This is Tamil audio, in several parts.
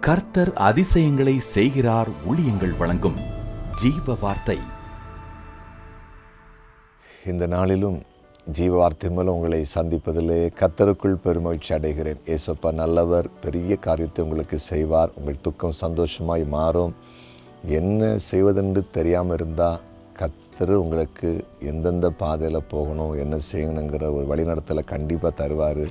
கர்த்தர் அதிசயங்களை செய்கிறார். ஊழியங்கள் வழங்கும் ஜீவ வார்த்தை. இந்த நாளிலும் ஜீவ வார்த்தை மூலம் உங்களை சந்திப்பதிலே கர்த்தருக்குள் பெருமகிழ்ச்சி அடைகிறேன். ஏசப்பா நல்லவர், பெரிய காரியத்தை உங்களுக்கு செய்வார். உங்கள் துக்கம் சந்தோஷமாய் மாறும். என்ன செய்வதென்று தெரியாமல் இருந்தால் கர்த்தர் உங்களுக்கு எந்தெந்த பாதையில் போகணும், என்ன செய்யணுங்கிற ஒரு வழிநடத்தலை கண்டிப்பாக தருவார்.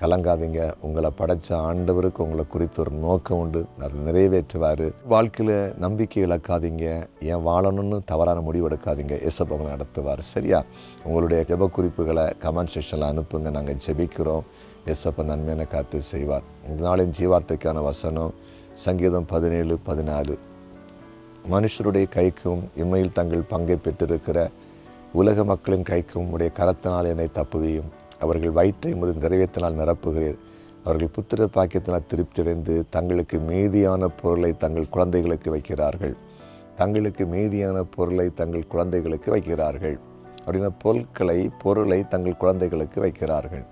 கலங்காதீங்க. உங்களை படைத்த ஆண்டவருக்கு உங்களை குறித்து ஒரு நோக்கம் உண்டு, அதை நிறைவேற்றுவார். வாழ்க்கையில் நம்பிக்கை இழக்காதீங்க. ஏன் வாழணும்னு தவறான முடிவு எடுக்காதீங்க. ஏசப்பா உங்களை நடத்துவார். சரியா? உங்களுடைய ஜெப குறிப்புகளை கமெண்ட் செக்ஷனில் அனுப்புங்க. நாங்கள் ஜெபிக்கிறோம். ஏசப்பா நன்மையான காரியத்தை செய்வார். இந்த நாளின் ஜீவார்த்தைக்கான வசனம் சங்கீதம் 17:14. மனுஷருடைய கைக்கும் இம்மையில் தங்கள் பங்கை பெற்றிருக்கிற உலக மக்களின் கைக்கும் உடைய கரத்தினால் என்னை தப்புவியும். அவர்கள் வயிற்றை நிறைவேற்றினால் நிரப்புகிறீர். அவர்கள் புத்திர பாக்கியத்தினால் திருப்தியடைந்து தங்களுக்கு மீதியான பொருளை தங்கள் குழந்தைகளுக்கு வைக்கிறார்கள். தங்களுக்கு மீதியான பொருளை தங்கள் குழந்தைகளுக்கு வைக்கிறார்கள். அப்படின்னா பொருளை தங்கள் குழந்தைகளுக்கு வைக்கிறார்கள்.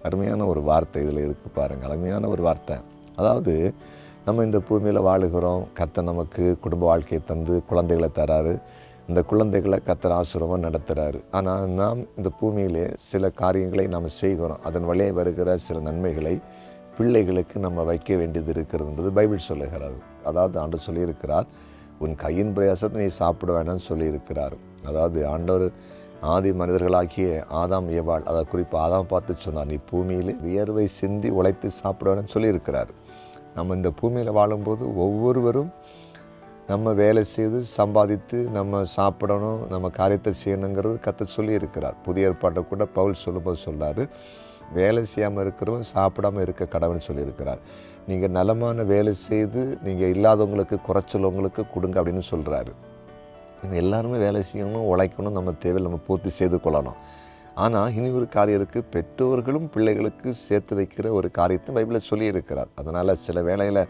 அருமையான ஒரு வார்த்தை இதில் இருக்குது பாருங்கள். அருமையான ஒரு வார்த்தை. அதாவது நம்ம இந்த பூமியில் வாழுகிறோம். கர்த்தர் நமக்கு குடும்ப வாழ்க்கையை தந்து குழந்தைகளை தராரு. இந்த குழந்தைகளை கர்த்தர் ஆசீர்வாதமாக நடத்துகிறாரு. ஆனால் நாம் இந்த பூமியிலே சில காரியங்களை நாம் செய்கிறோம். அதன் வழியே வருகிற சில நன்மைகளை பிள்ளைகளுக்கு நம்ம வைக்க வேண்டியது இருக்கிறது என்பது பைபிள் சொல்லுகிறார். அதாவது ஆண்டவர் சொல்லியிருக்கிறார், உன் கையின் பிரயாசத்தை நீ சாப்பிட வேண்டாம்னு சொல்லியிருக்கிறார். அதாவது ஆண்டவர் ஆதி மனிதர்களாகிய ஆதாம் ஏவாள், அதை குறிப்பாக ஆதாம் பார்த்து சொன்னார், நீ பூமியிலே வியர்வை சிந்தி உழைத்து சாப்பிட வேணும்னு சொல்லியிருக்கிறார். நம்ம இந்த பூமியில் வாழும்போது ஒவ்வொருவரும் நம்ம வேலை செய்து சம்பாதித்து நம்ம சாப்பிடணும், நம்ம காரியத்தை செய்யணுங்கிறது கர்த்தர் சொல்லி இருக்கிறார். புதிய ஏற்பாட்டை கூட பவுல் சொல்லும்போது சொல்கிறார், வேலை செய்யாமல் இருக்கிறவன் சாப்பிடாமல் இருக்க கடவுள்னு சொல்லியிருக்கிறார். நீங்கள் நலமான வேலை செய்து நீங்கள் இல்லாதவங்களுக்கு குறைச்சலவங்களுக்கு கொடுங்க அப்படின்னு சொல்கிறாரு. நம்ம எல்லாருமே வேலை செய்யணும், உழைக்கணும், நம்ம தேவையை நம்ம பூர்த்தி செய்து கொள்ளணும். ஆனால் இனி ஒரு காரியம் இருக்குது, பெற்றோர்களும் பிள்ளைகளுக்கு சேர்த்து வைக்கிற ஒரு காரியத்தை பைபிளில் சொல்லியிருக்கிறார். அதனால் சில வேளையில்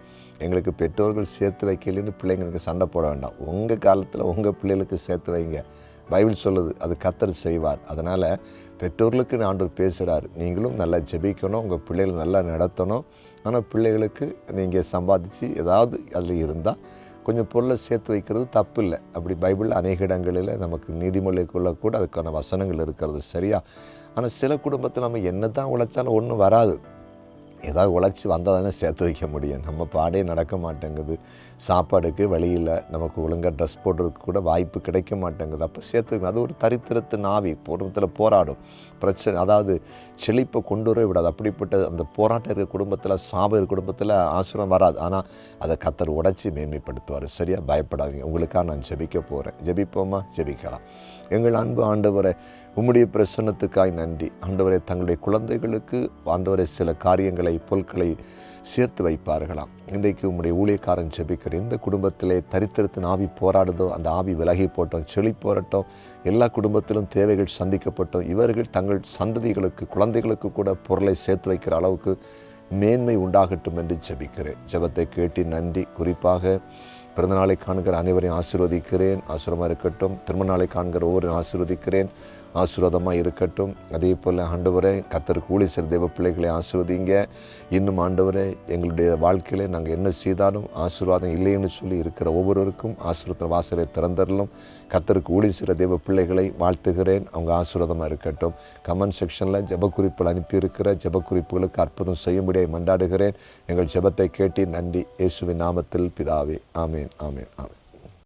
எங்களுக்கு பெற்றோர்கள் சேர்த்து வைக்கலன்னு பிள்ளைங்களுக்கு சண்டை போட வேண்டாம். உங்கள் காலத்தில் உங்கள் பிள்ளைகளுக்கு சேர்த்து வைங்க. பைபிள் சொல்லுது, அது கர்த்தர் செய்வார். அதனால் பெற்றோர்களுக்கு ஆண்டவர் பேசுகிறார், நீங்களும் நல்லா ஜெபிக்கணும், உங்கள் பிள்ளைகளை நல்லா நடத்தணும். ஆனால் பிள்ளைகளுக்கு நீங்கள் சம்பாதிச்சு ஏதாவது அதில் இருந்தால் கொஞ்சம் பொருளை சேர்த்து வைக்கிறது தப்பு இல்லை. அப்படி பைபிளில் அநேக இடங்களில் நமக்கு நீதிமொழிக்குள்ளே கூட அதுக்கான வசனங்கள் இருக்கிறது. சரியா? ஆனால் சில குடும்பத்தில் நம்ம என்ன தான் உழைச்சாலும் ஒன்றும் வராது. ஏதாவது உழைச்சி வந்தால் தானே சேர்த்து வைக்க முடியும். நம்ம பாடே நடக்க மாட்டேங்குது. சாப்பாடுக்கு வழியில் நமக்கு ஒழுங்காக ட்ரெஸ் போடுறதுக்கு கூட வாய்ப்பு கிடைக்க மாட்டேங்குது. அப்போ சேர்த்து வைக்கணும். அது ஒரு தரித்திரத்தின் ஆவி குடும்பத்தில் போராடும். பிரச்சனை, அதாவது செழிப்பை கொண்டு வர விடாது. அப்படிப்பட்ட அந்த போராட்டம் இருக்கிற குடும்பத்தில், சாப குடும்பத்தில் ஆசீர்வாதம் வராது. ஆனால் அதை கர்த்தர் உடைச்சி மேன்மைப்படுத்துவார். சரியாக? பயப்படாதீங்க. உங்களுக்காக நான் ஜெபிக்க போகிறேன். ஜெபிப்போமா? ஜெபிக்கலாம். எங்கள் அன்பு ஆண்டவரை, உம்முடைய பிரசன்னத்துக்காய் நன்றி. ஆண்டவரை, தங்களுடைய குழந்தைகளுக்கு ஆண்டவரை சில காரியங்களை, பொருட்களை சேர்த்து வைப்பார்களாம். இன்றைக்கு உம்முடைய ஊழியக்காரன் ஜெபிக்கிற எந்த குடும்பத்திலே தரித்திரத்தின் ஆவி போராடுதோ அந்த ஆவி விலகி போட்டோம், செழி போராட்டம். எல்லா குடும்பத்திலும் தேவைகள் சந்திக்கப்பட்டோம். இவர்கள் தங்கள் சந்ததிகளுக்கு, குழந்தைகளுக்கு கூட பொருளை சேர்த்து வைக்கிற அளவுக்கு மேன்மை உண்டாகட்டும் என்று ஜெபிக்கிறேன். ஜெபத்தை கேட்டு நன்றி. குறிப்பாக பிறந்தநாளை காண்கிற அனைவரையும் ஆசீர்வதிக்கிறேன். ஆசீர்வாதமாக இருக்கட்டும். திருமண நாளை காண்கிற ஒவ்வொரு ஆசீர்வதிக்கிறேன். ஆசீர்வாதமாக இருக்கட்டும். அதே போல் ஆண்டவரே, கர்த்தருக்கு ஊழியம் செய்கிற தேவ பிள்ளைகளை ஆசீர்வதிங்க. இன்னும் ஆண்டவரே, எங்களுடைய வாழ்க்கையில் நாங்கள் என்ன செய்தாலும் ஆசீர்வாதம் இல்லைன்னு சொல்லி இருக்கிற ஒவ்வொருவருக்கும் ஆசீர்வாத வாசலை திறந்தரலும். கர்த்தருக்கு ஊழியம் செய்கிற தேவ பிள்ளைகளை வாழ்த்துகிறேன். அவங்க ஆசீர்வாதமாக இருக்கட்டும். கமெண்ட் செக்ஷனில் ஜெப குறிப்புகள் அனுப்பியிருக்கிற ஜெப குறிப்புகளுக்கு அற்புதம் செய்யும்படியாக மன்றாடுகிறேன். எங்கள் ஜெபத்தை கேட்டு நன்றி. இயேசுவின் நாமத்தில் பிதாவே. ஆமேன், ஆமேன், ஆமேன்.